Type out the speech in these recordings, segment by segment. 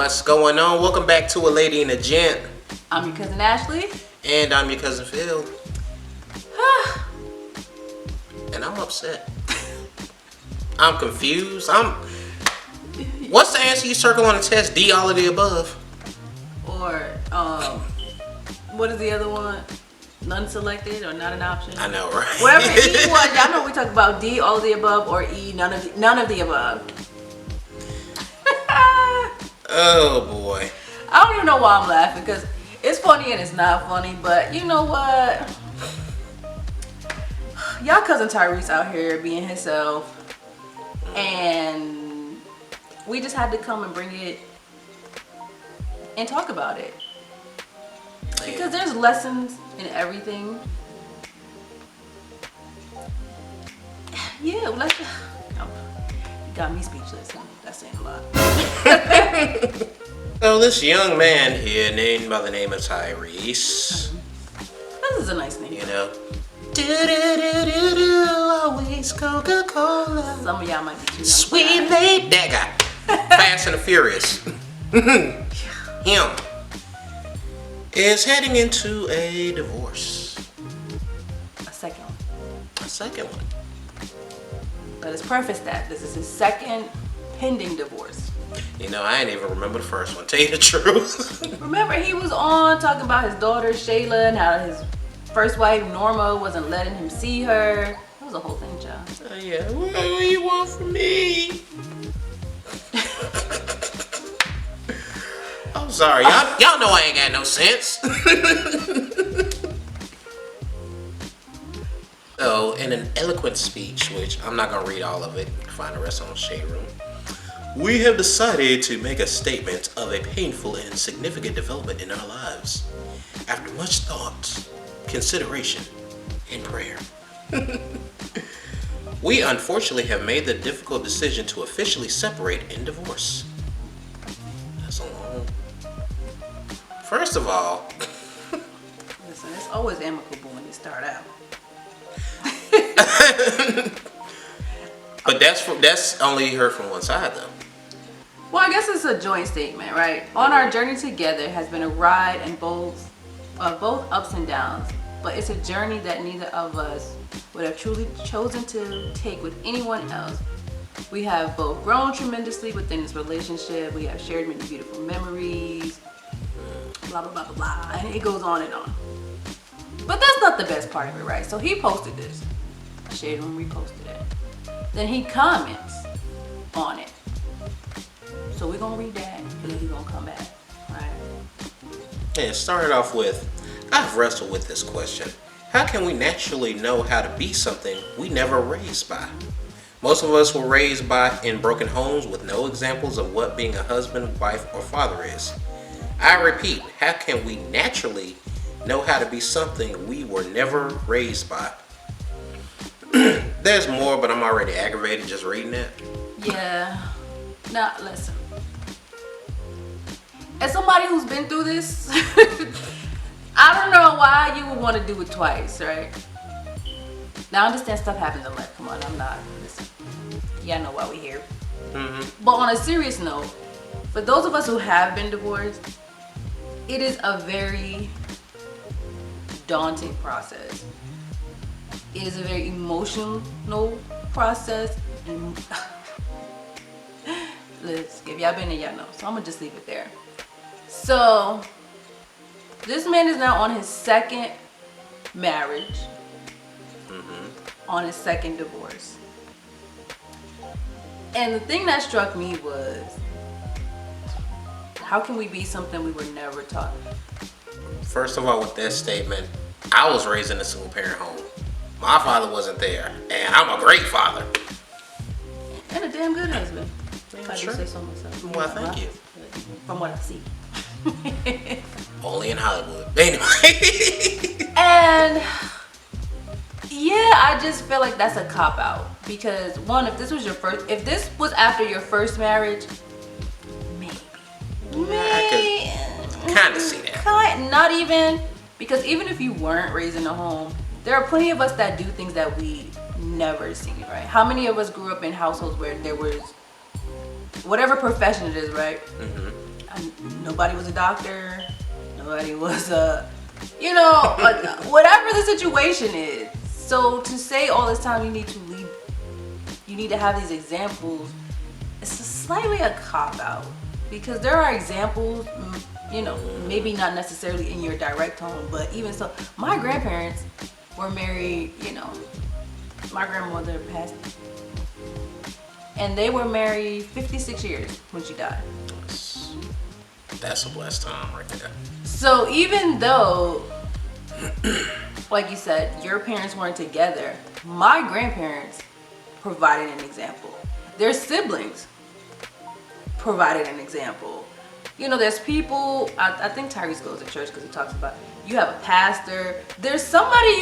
What's going on? Welcome back to A Lady and a Gent. I'm your cousin Ashley. And I'm your cousin Phil. And I'm upset. I'm confused. What's the answer you circle on the test? D, all of the above. Or, what is the other one? None selected or not an option? I know, right? Whatever E was, y'all know we talk about D, all of the above, or E, none of the above. Oh boy. I don't even know why I'm laughing, because it's funny and it's not funny, but you know what? Y'all cousin Tyrese out here being himself, and we just had to come and bring it and talk about it. Because there's lessons in everything. Yeah, you got me speechless. That's saying a lot. So this young man here, named by the name of Tyrese. This is a nice name. You know. Do, always Coca-Cola. Some of y'all might be too young. Sweet lady. That guy. Fast and the Furious. Him. Is heading into a divorce. A second one. A second one. But it's prefaced that this is his second pending divorce. You know, I ain't even remember the first one. Tell you the truth. Remember, he was on talking about his daughter Shayla and how his first wife Norma wasn't letting him see her. It was a whole thing, child. Yeah. What do you want from me? I'm sorry. Y'all know I ain't got no sense. So, in an eloquent speech, which I'm not going to read all of it, find the rest on Shade Room, we have decided to make a statement of a painful and significant development in our lives. After much thought, consideration, and prayer, we unfortunately have made the difficult decision to officially separate and divorce. That's a long... First of all... Listen, it's always amicable when you start out. But that's only heard from one side, though. Well, I guess it's a joint statement, right? On our journey together has been a ride and both ups and downs, but it's a journey that neither of us would have truly chosen to take with anyone else. We have both grown tremendously within this relationship. We have shared many beautiful memories, blah, blah, blah, blah, blah, and it goes on and on. But that's not the best part of it, right? So he posted this. Shade Room reposted it. Then he comments on it. So we're gonna read that and then we're gonna come back. Alright. And it started off with, I've wrestled with this question. How can we naturally know how to be something we never raised by? Most of us were raised in broken homes with no examples of what being a husband, wife, or father is. I repeat, how can we naturally know how to be something we were never raised by? There's more, but I'm already aggravated just reading it. Yeah. Now, listen. As somebody who's been through this, I don't know why you would want to do it twice, right? Now, I understand stuff happens in life. Come on, I'm not. Listen. Y'all know why we're here. Mm-hmm. But on a serious note, for those of us who have been divorced, it is a very daunting process. It is a very emotional process. And listen, if y'all been there, y'all know. So I'm gonna just leave it there. So this man is now on his second marriage, on his second divorce. And the thing that struck me was, how can we be something we were never taught? First of all, with that statement, I was raised in a single parent home. My father wasn't there, and I'm a great father. And a damn good husband. Yeah, If I do say so myself. Well, thank you. From what I see. Only in Hollywood. Anyway. And yeah, I just feel like that's a cop out, because one, if this was after your first marriage, maybe. I could kind of see that. Not even, because even if you weren't raised in a home, there are plenty of us that do things that we never seen, right? How many of us grew up in households where there was whatever profession it is, right? nobody was a doctor, nobody was a, whatever the situation is. So to say all this time you need to lead, you need to have these examples, it's slightly a cop-out, because there are examples, maybe not necessarily in your direct home, but even so, my grandparents were married, my grandmother passed, and they were married 56 years when she died. That's a blessed time right there. So even though, like you said, your parents weren't together, my grandparents provided an example. Their siblings provided an example. There's people, I think Tyrese goes to church because he talks about, you have a pastor, there's somebody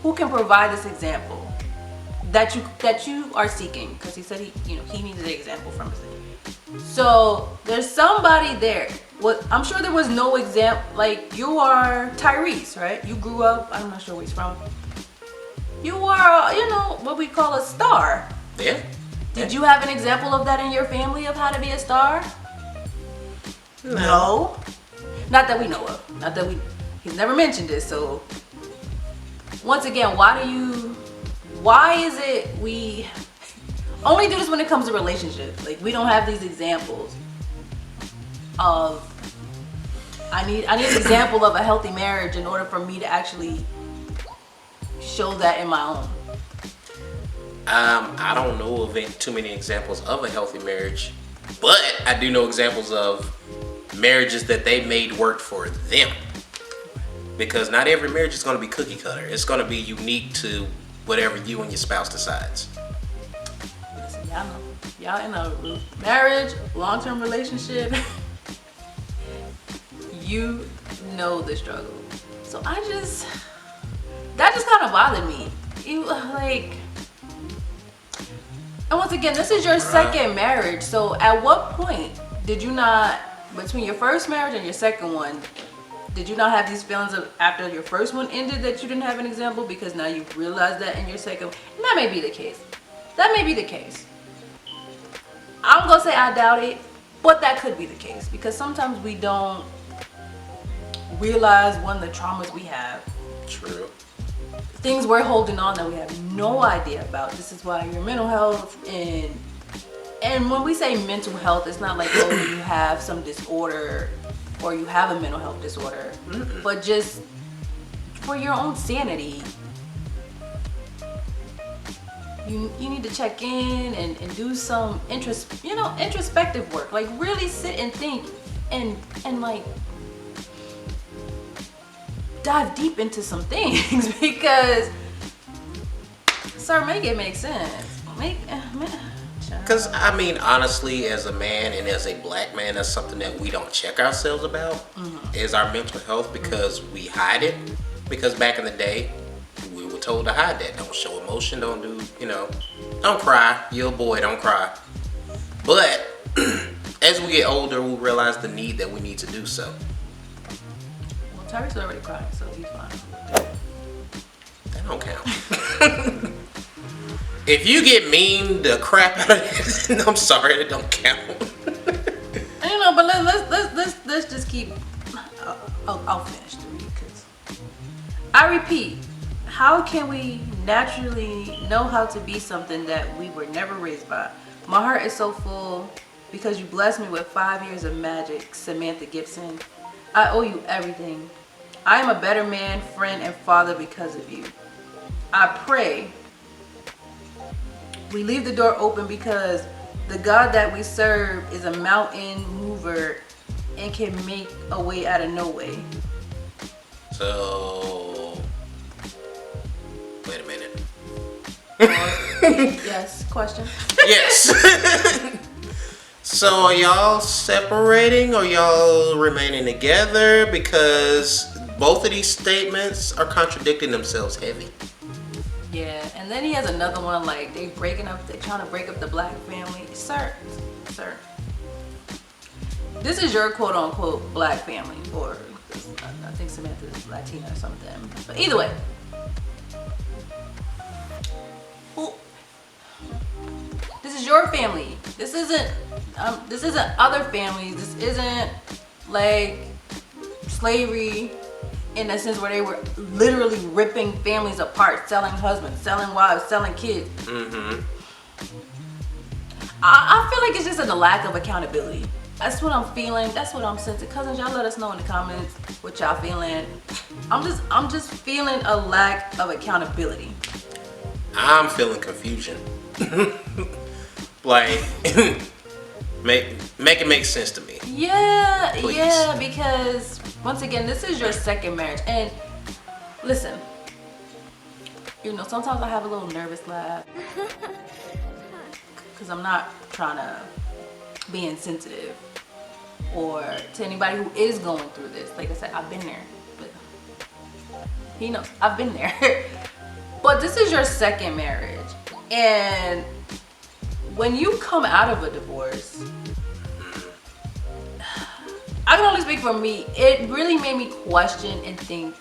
who can provide this example that you are seeking, because he said he needed an example from his thing. So there's somebody there. I'm sure there was no example, like you are Tyrese, right? You grew up, I'm not sure where he's from. You are, what we call a star. Yeah. Did you have an example of that in your family, of how to be a star? No. Not that we know of. He's never mentioned it. So once again, why is it we only do this when it comes to relationships? Like, we don't have these examples of, I need an example of a healthy marriage in order for me to actually show that in my own. I don't know of too many examples of a healthy marriage, but I do know examples of marriages that they made work for them. Because not every marriage is going to be cookie cutter. It's going to be unique to whatever you and your spouse decides. Listen, y'all in a marriage, long-term relationship, you know the struggle. So that just kind of bothered me. And once again, this is your second marriage. So at what point did you not, between your first marriage and your second one, did you not have these feelings of after your first one ended that you didn't have an example, because now you realize that in your second? And that may be the case. I'm gonna say I doubt it, but that could be the case, because sometimes we don't realize one of the traumas we have. True. Things we're holding on that we have no idea about. This is why your mental health, and when we say mental health, it's not like, oh, you have some disorder or you have a mental health disorder, but just for your own sanity, you need to check in and do some introspective work. Like, really sit and think and like dive deep into some things, because make it make sense. Because honestly, as a man and as a black man, that's something that we don't check ourselves about, is our mental health, because we hide it. Because back in the day, we were told to hide that. Don't show emotion, don't do, don't cry. You're a boy, don't cry. But as we get older, we realize the need that we need to do so. Well, Tyrese already cried, so he's fine. That don't count. If you get memed the crap out of it, I'm sorry, it don't count. But let's just keep. I'll finish the read, because I repeat, how can we naturally know how to be something that we were never raised by? My heart is so full because you blessed me with 5 years of magic, Samantha Gibson. I owe you everything. I am a better man, friend, and father because of you. I pray we leave the door open, because the God that we serve is a mountain mover and can make a way out of no way. So, wait a minute. Yes, question? Yes. So are y'all separating or y'all remaining together? Because both of these statements are contradicting themselves heavy. Yeah, and then he has another one like they're trying to break up the black family. Sir. This is your quote unquote black family, or I think Samantha is Latina or something. But either way. This is is your family. This isn't other families. This isn't like slavery in a sense where they were literally ripping families apart, selling husbands, selling wives, selling kids. I feel like it's just a lack of accountability. That's what I'm feeling. That's what I'm sensing. Cousins, y'all let us know in the comments what y'all feeling. I'm just feeling a lack of accountability. I'm feeling confusion. Like, make it make sense to me. Yeah, Please. yeah, because once again, this is your second marriage. And listen, you know, sometimes I have a little nervous laugh because I'm not trying to be insensitive or to anybody who is going through this. Like I said, I've been there. But he knows I've been there. But this is your second marriage. And when you come out of a divorce, I can only speak for me. It really made me question and think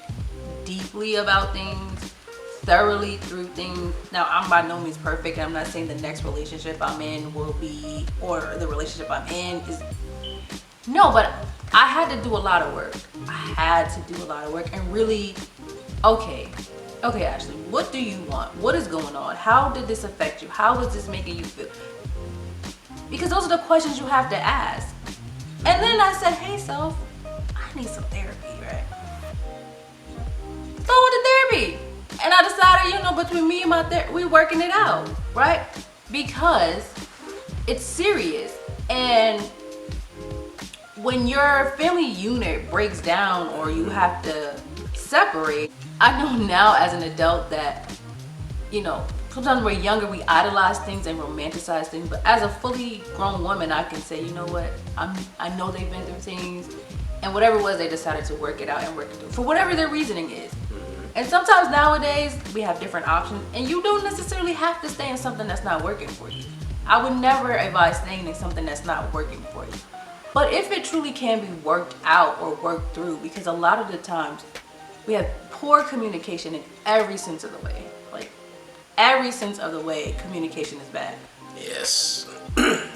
deeply about things, thoroughly through things. Now, I'm by no means perfect. I'm not saying the next relationship I'm in will be, or the relationship I'm in is, no, but I had to do a lot of work. I had to do a lot of work and really, okay, Ashley, what do you want? What is going on? How did this affect you? How is this making you feel? Because those are the questions you have to ask. And then I said, hey, self, I need some therapy, right? So I went to therapy. And I decided, you know, between me and my therapist, we're working it out, right? Because it's serious. And when your family unit breaks down or you have to separate, I know now as an adult that, you know, sometimes we're younger, we idolize things and romanticize things, but as a fully grown woman, I can say, you know what, I know they've been through things, and whatever it was, they decided to work it out and work it through, for whatever their reasoning is. And sometimes nowadays, we have different options, and you don't necessarily have to stay in something that's not working for you. I would never advise staying in something that's not working for you. But if it truly can be worked out or worked through, because a lot of the times, we have poor communication in every sense of the way. Like, every sense of the way, communication is bad. Yes.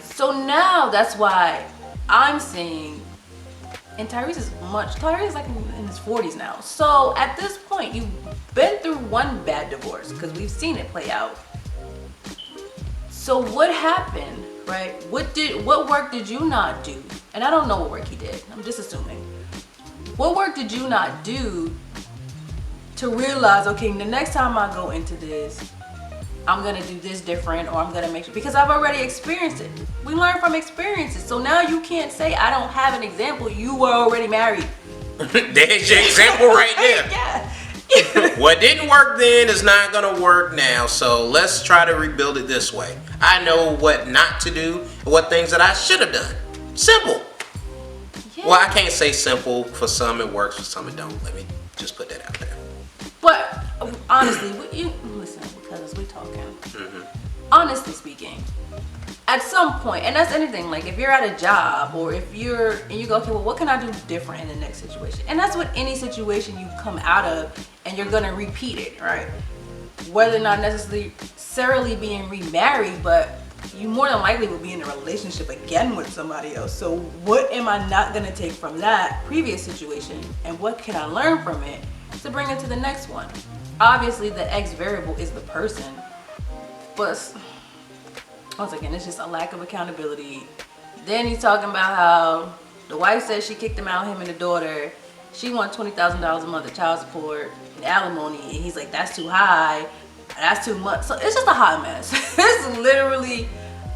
So now that's why I'm saying, and Tyrese is like in his 40s now. So at this point, you've been through one bad divorce because we've seen it play out. So what happened, right? What work did you not do? And I don't know what work he did. I'm just assuming. What work did you not do to realize, okay, the next time I go into this, I'm gonna do this different, or I'm gonna make sure, because I've already experienced it. We learn from experiences. So now you can't say I don't have an example. You were already married. There's your example right there. Yeah. What didn't work then is not gonna work now. So let's try to rebuild it this way. I know what not to do and what things that I should have done. Simple. Yeah. Well, I can't say simple. For some it works, for some it don't. Let me just put that out there. But honestly, listen, because we talking. Honestly speaking, at some point, and that's anything, like if you're at a job or if you go, okay, well, what can I do different in the next situation? And that's what any situation you come out of, and you're gonna repeat it, right? Whether not necessarily being remarried, but you more than likely will be in a relationship again with somebody else. So what am I not gonna take from that previous situation, and what can I learn from it to bring it to the next one? Obviously, the X variable is the person, but once again, it's just a lack of accountability. Then he's talking about how the wife says she kicked him out, him and the daughter. She wants $20,000 a month of child support and alimony, and he's like, that's too high, that's too much. So it's just a hot mess. It's literally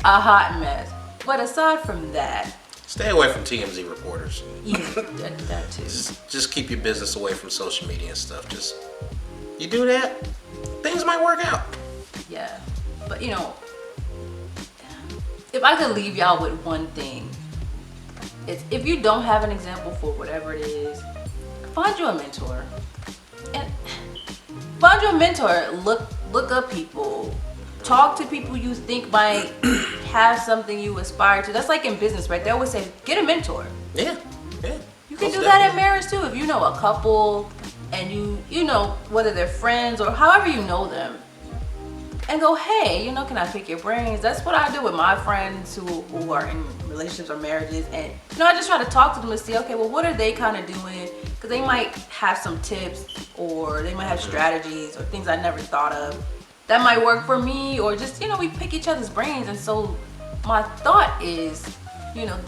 a hot mess. But aside from that, stay away from TMZ reporters. Yeah, that too. Just keep your business away from social media and stuff. Just, you do that, things might work out. Yeah, but you know, if I could leave y'all with one thing, it's if you don't have an example for whatever it is, find you a mentor. And find you a mentor. Look up people. Talk to people you think might have something you aspire to. That's like in business, right? They always say, get a mentor. Yeah. You can do that in marriage too. If you know a couple and you know whether they're friends or however you know them, and go, hey, you know, can I pick your brains? That's what I do with my friends who are in relationships or marriages. And, you know, I just try to talk to them and see, okay, well, what are they kind of doing? Because they might have some tips, or they might have strategies or things I never thought of that might work for me, or just, you know, we pick each other's brains. And so my thought is, you know,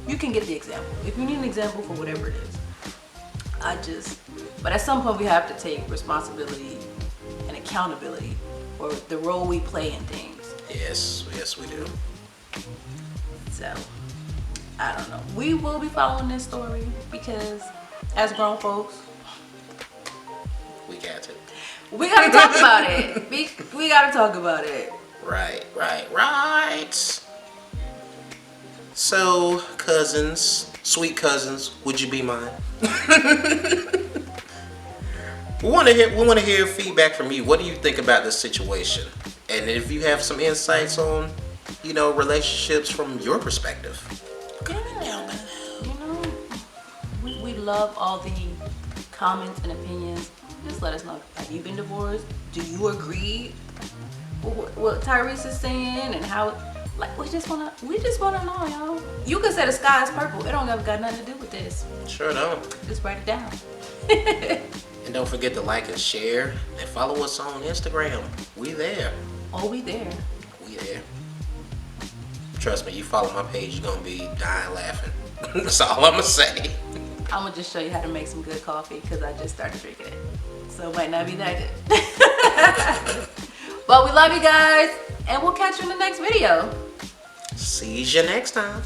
you can get the example. If you need an example for whatever it is. But at some point we have to take responsibility and accountability for the role we play in things. Yes, we do. So, I don't know. We will be following this story because as grown folks, we got to. We gotta talk about it. We gotta talk about it. Right. So, cousins, sweet cousins, would you be mine? We want to hear feedback from you. What do you think about this situation? And if you have some insights on, you know, relationships from your perspective, comment down below. You know, we love all the comments and opinions. Just let us know. Have you been divorced? Do you agree with what Tyrese is saying and how? Like, we just wanna know, y'all. You can say the sky is purple. It don't ever got nothing to do with this. Sure don't. Just write it down. And don't forget to like and share and follow us on Instagram. We there. Oh, we there. We there. Trust me, you follow my page, you're gonna be dying laughing. That's all I'm gonna say. I'm gonna just show you how to make some good coffee because I just started drinking it. So it might not be that good. But we love you guys, and we'll catch you in the next video. See you next time.